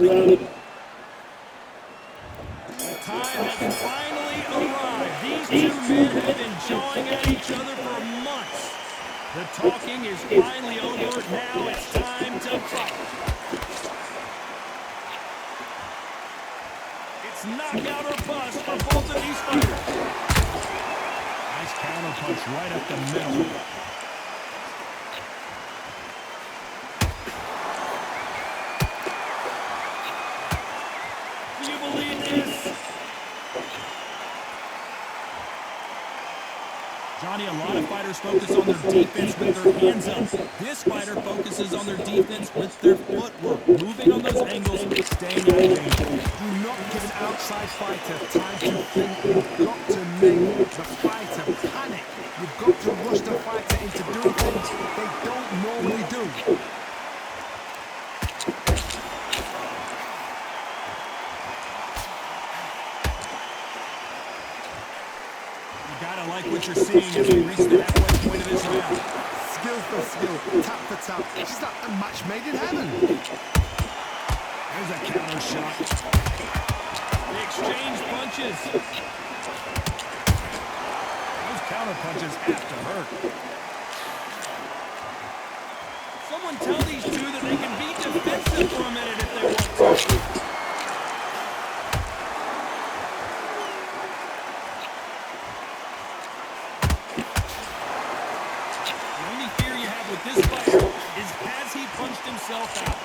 Time has finally arrived. These two men have been jawing at each other for months. The talking is finally over. Now it's time to fight. It's knockout or bust for both of these fighters. Nice counter punch right up the middle. Do you believe this? Johnny, a lot of fighters focus on their defense with their hands up. This fighter focuses on their defense with their footwork, moving on those angles, staying out of danger. Do not give an outside fighter time to think. You've got to make the fighter panic. You've got to rush the fighter into doing things they don't normally do. Gotta like what you're seeing as we reach the halfway point of this round. Skill for skill, tap for tap. She's like a match made in heaven. There's a counter shot. They exchange punches. Those counter punches have to hurt. Someone tell these two that they can be defensive for a minute if they want to. With this fighter is, has he punched himself out?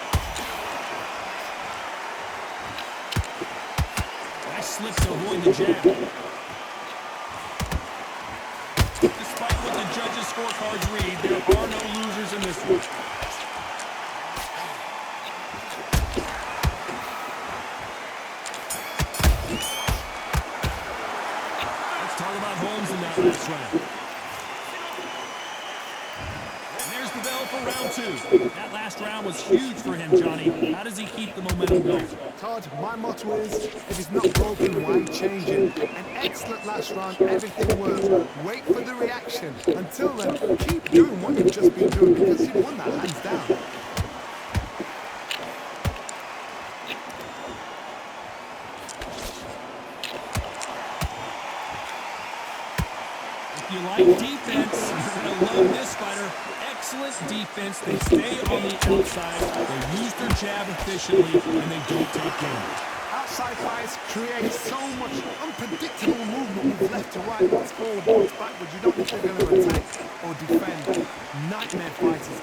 Nice slip to avoid the jab. Despite what the judges' scorecards read, there are no losers in this one. Let's talk about Holmes in that last round. For round two. That last round was huge for him, Johnny. How does he keep the momentum going? Todd, my motto is, if it's not broken, why change it? An excellent last round, everything works. Wait for the reaction. Until then, keep doing what you've just been doing because you've won that hands down. If you like defense, you're going to love this fighter. Excellent defense. They stay on the outside. They use their jab efficiently, and they don't take damage. Outside fights create so much unpredictable movement with left to right, once forward, once backwards. You don't know if they're going to attack or defend. Nightmare fighters.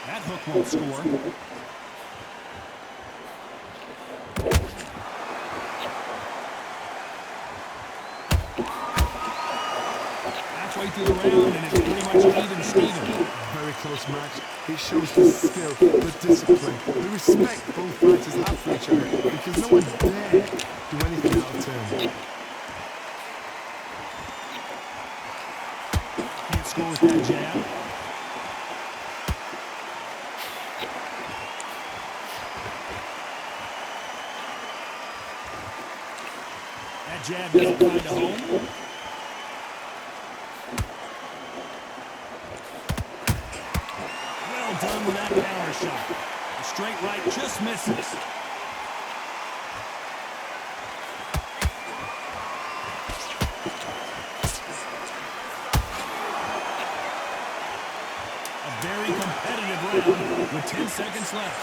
That hook won't score. Way through the round, and it's pretty much even Steven. Very close match. It shows the skill, the discipline, the respect both fighters have for each other because no one dare do anything out of turn. Can't score with that jab. That jab doesn't find a home. Done with that counter shot. The straight right just misses. A very competitive round with 10 seconds left.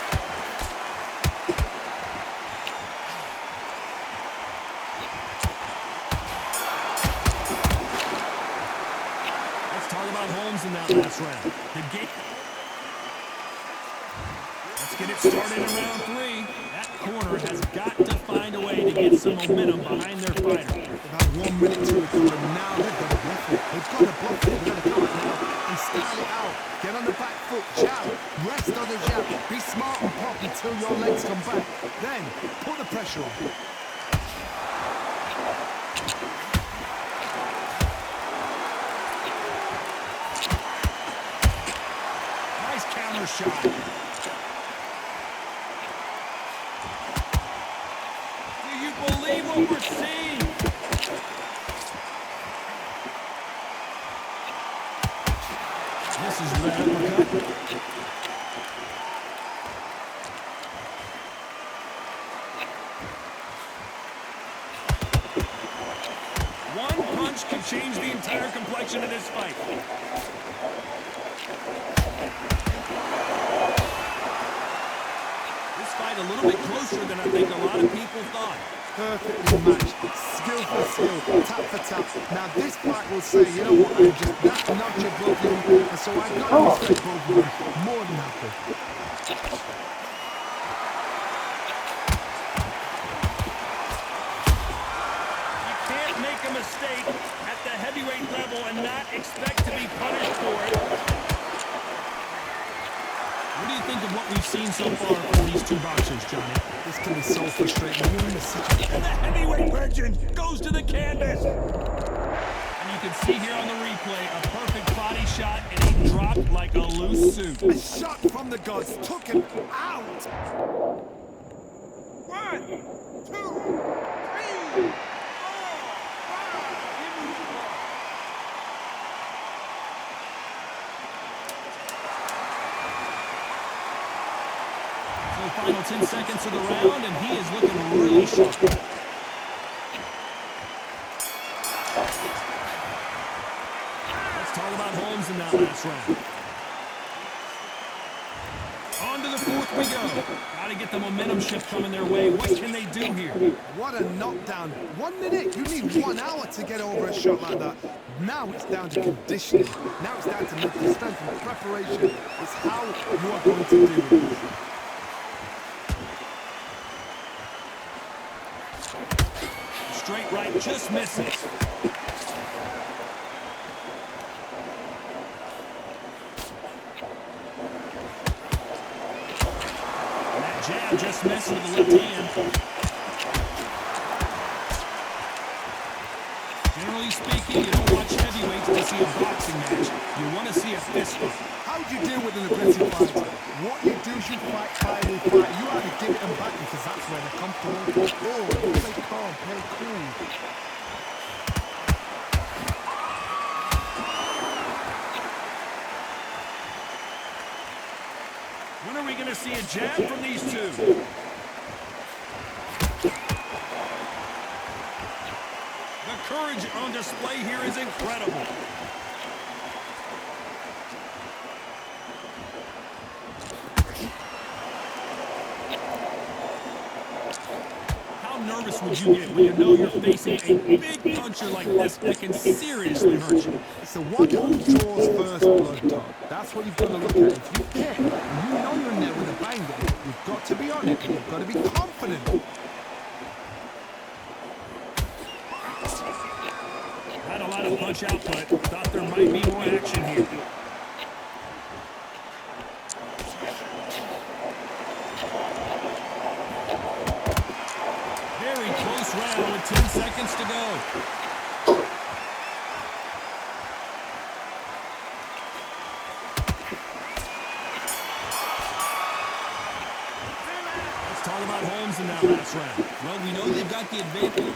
Let's talk about Holmes in that last round. The game. Get it started in round three. That corner has got to find a way to get some momentum behind their fighter. They've had 1 minute to recover. Now they've got to bluff it. They've got to bluff it. They've got to come out now and style it out. Get on the back foot, jab, rest on the jab. Be smart and pop until your legs come back. Then put the pressure on. Nice counter shot. Believe what we're seeing. This misses with that uppercut. One punch can change the entire complexion of this fight. This fight a little bit closer than I think a lot of people thought. Perfectly matched, skill for skill, tap for tap. Now this fight will say, you know what, I'm just that notch above you, and so I've got to respect both of them more than happy. You can't make a mistake at the heavyweight level and not expect to be punished for it. What do you think of what we've seen so far from these two boxers, Johnny? This can be so frustrating. You're in a situation. And the heavyweight virgin goes to the canvas. And you can see here on the replay a perfect body shot, and he dropped like a loose suit. A shot from the gods took him out. 1, 2, 3, 4, 5. Final 10 seconds of the round, and he is looking really sharp. Let's talk about Holmes in that last round. On to the fourth we go. Got to get the momentum shift coming their way. What can they do here? What a knockdown. 1 minute. You need 1 hour to get over a shot like that. Now it's down to conditioning. Now it's down to mental strength and preparation. It's how you are going to do it. Straight right, just misses. And that jab just missed with the left hand. Generally speaking, you don't watch heavyweights to see a boxing match. You want to see a fist fight. How do you deal with an aggressive fighter? What you do is you fight. You have to give it them back because that's where they're comfortable. Oh, play calm, play cool. When are we going to see a jab from these two? The courage on display here is incredible. How nervous would you get when you know you're facing a big puncher like this that can seriously hurt you? It's the one who draws first blood, Todd. That's what you've got to look at. If you care, and you know you're in there with a banger, you've got to be on it. You've got to be confident. Had a lot of punch output. Thought there might be more action here. Very close round with 10 seconds to go. Let's talk about Holmes in that last round. Well, we know they've got the advantage.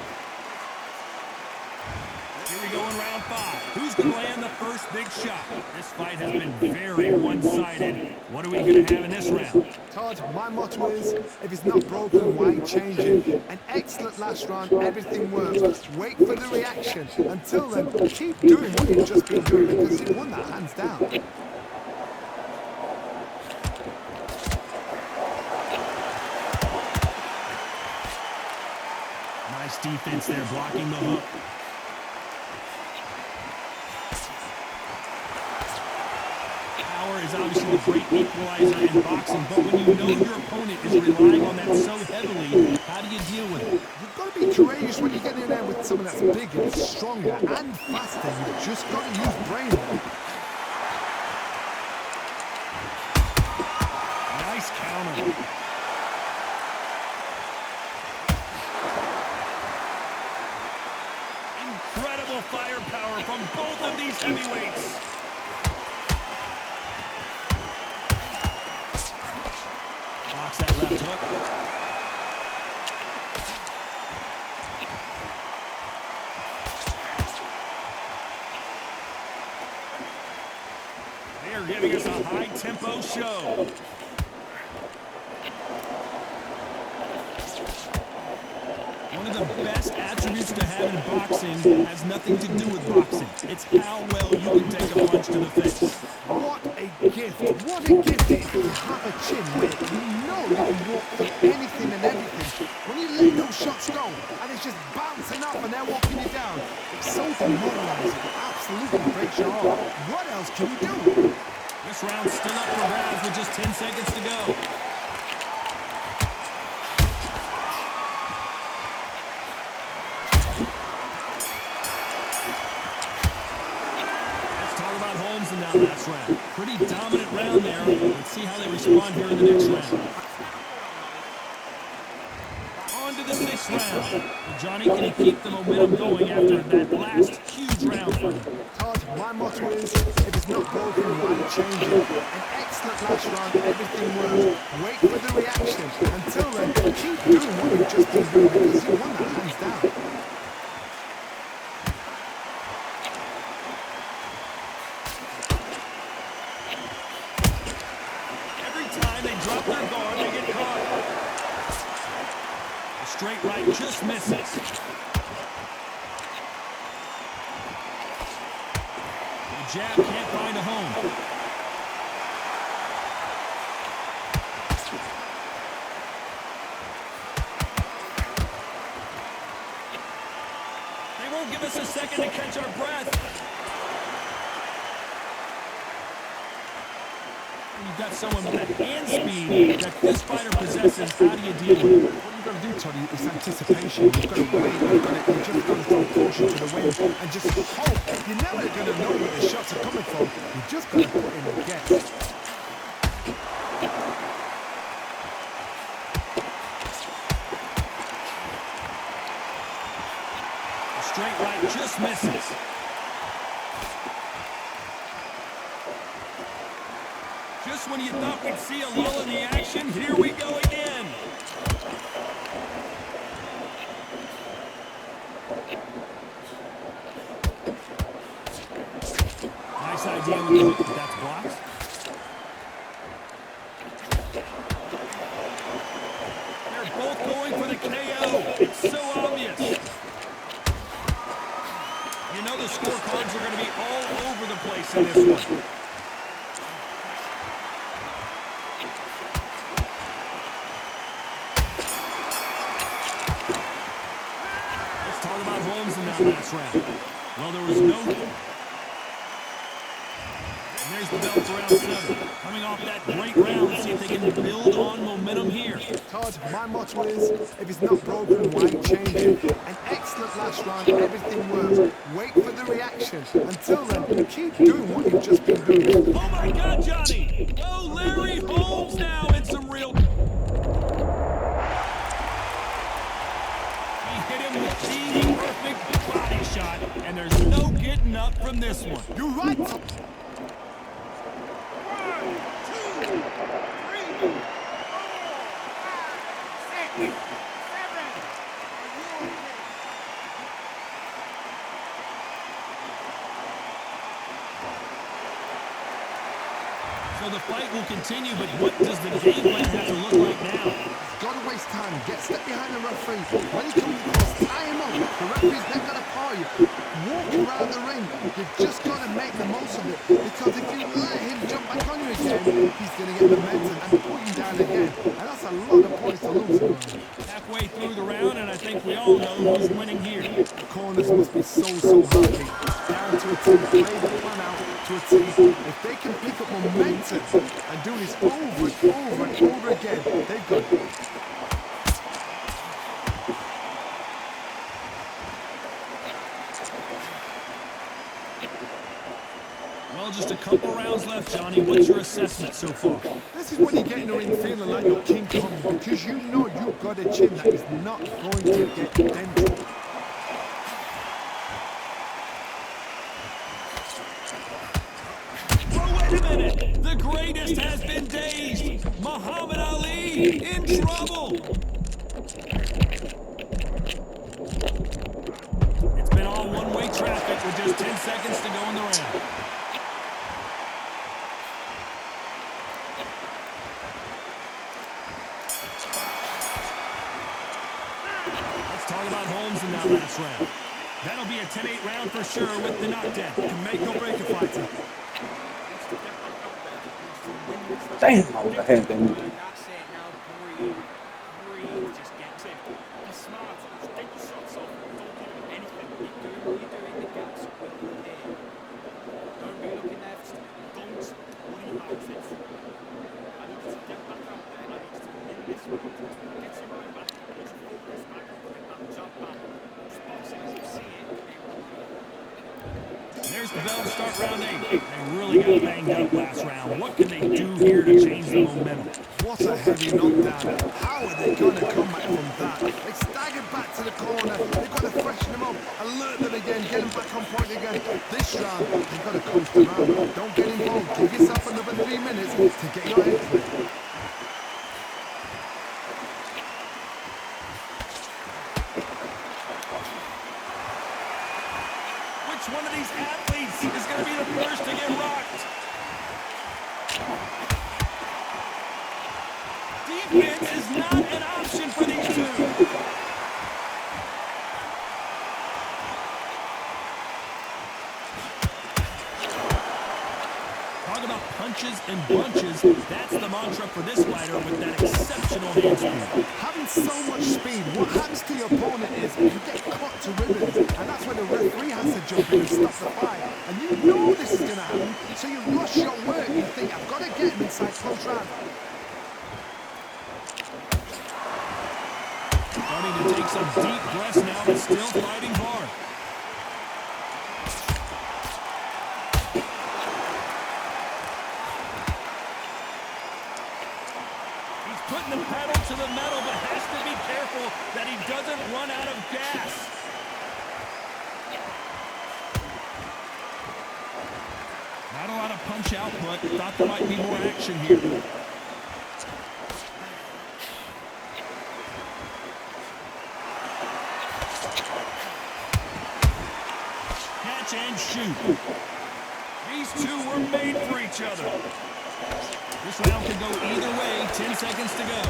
Here we go in round 5. Who's going to land the first big shot? This fight has been very one-sided. What are we going to have in this round? Todd, my motto is, if it's not broken, why change it? An excellent last round, everything works. Wait for the reaction. Until then, keep doing what you've just been doing because you won that hands down. Nice defense there, blocking the hook. Power is obviously a great equalizer in boxing, but when you know your opponent is relying on that so heavily, how do you deal with it? You've got to be courageous when you get in there with someone that's bigger, stronger, and faster. You've just got to use brain. Nice counter. Incredible firepower from both of these heavyweights. Blocks that left hook. They're both show. One of the best attributes to have in boxing has nothing to do with boxing. It's how well you can take a punch to the face. What a gift. What a gift it is to have a chin where you know you can walk through anything and everything. When you let those shots go and it's just bouncing up and they're walking you down, it's so demoralizing. It absolutely breaks your heart. What else can you do? This round's still up for grabs with just 10 seconds to go. In that last round. Pretty dominant round there. Let's see how they respond here in the next round. On to the 6th round. Well, Johnny, can he keep the momentum going after that last huge round for him? Todd, my motto is, if it's not broken, why change it? An excellent last round, everything works. Wait for the reaction. Until then, keep doing what you've just been doing because you won that hands down. Drop their guard, they get caught. The straight right just misses. The jab can't find a home. They won't give us a second to catch our breath. You've got someone with that hand speed that this fighter possesses. How do you deal with it? What you've got to do, Toddy, is anticipation. You've got to wait. You've just got to throw caution to the wind and just hope. You're never going to know where the shots are coming from. You've just got to put in the guess. The straight right just misses. Just when you thought we'd see a lull in the action, here we go again. Nice idea with the hook, but that's blocked. They're both going for the KO. It's so obvious. You know the scorecards are going to be all over the place in this one. In that last round. Well, there was no... And there's the bell for round 7. Coming off that great round, let's see if they can build on momentum here. Todd, my motto is, if it's not broken, why change it? An excellent last round, everything works. Wait for the reaction. Until then, keep doing what you've just been doing. Oh my God, Johnny! Oh, Larry Holmes now in some real... Hit him with the perfect body shot, and there's no getting up from this one. You're right. 1, 2, 3, 4, 5, 6, 7. So the fight will continue, but what does the game plan have to look like now? Got to waste time. Get step behind the referee. When he comes across, tie him up. The referee's not going to call you. Walk around the ring. You've just got to make the most of it. Because if you let him jump back on you again, he's going to get momentum and put you down again. And that's a lot of points to lose. Halfway through the round, and I think we all know who's winning here. The corners must be so happy. It's down to a team. Play the plan out to a team. If they can pick up momentum and do this over and over and over again, they've got it. Well, just a couple rounds left, Johnny. What's your assessment so far? This is when you get in the ring feeling like you're King Kong, because you know you've got a chin that is not going to get dented. Oh, wait a minute! The greatest has been dazed! Muhammad Ali in trouble! It's been all one-way traffic with just 10 seconds to go in the round. talk about Holmes in that last round. That'll be a 10-8 round for sure with the knockdown. Can make or break a fighter. Damn, I would have had that move. That's it, now breathe. Breathe, just get to it. Be smart, just get your shots off. Don't give him anything. Keep doing what you're doing, the gaps will appear. Don't be looking there for stuff. Don't worry about it. I need you to get back out there. I need you to win this round. Get your mind back. I need you to focus back. Get that jump back. This boxing, as you see it, There's the bell to start round 8. They really got banged up last round. What can they do here to change the momentum? What a heavy knockdown. How are they going to come back from that? They staggered back to the corner. They've got to freshen them up, alert them again, get them back on point again. This round, they've got to coast them out. Don't get involved. Give yourself another 3 minutes to get your head clear. Which one of these athletes is going to be the first to get rocked? Defense is not an option for these two. Talk about punches and bunches. That's the mantra for this fighter with that exceptional hand speed. Having so much speed, what happens to your opponent is you get cut to ribbons, and that's when the referee has to jump in and stop the fight. And you know this is going to happen, so you rush your work. You think, I've got to get him inside close round. Starting to take some deep breaths now, but still fighting hard. He's putting the pedal to the metal, but has to be careful that he doesn't run out of gas. Not a lot of punch output. Thought there might be more action here. Catch and shoot. These two were made for each other. This round can go either way. 10 seconds to go.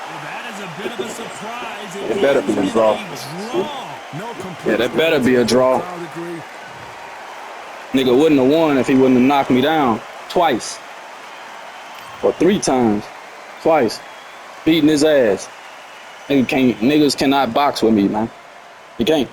Well, that is a bit of a surprise. It better be a draw. No complete. Yeah, that better be a draw. I would agree. Nigga wouldn't have won if he wouldn't have knocked me down twice. Or 3 times. Twice. Beating his ass. Niggas cannot box with me, man. You can't.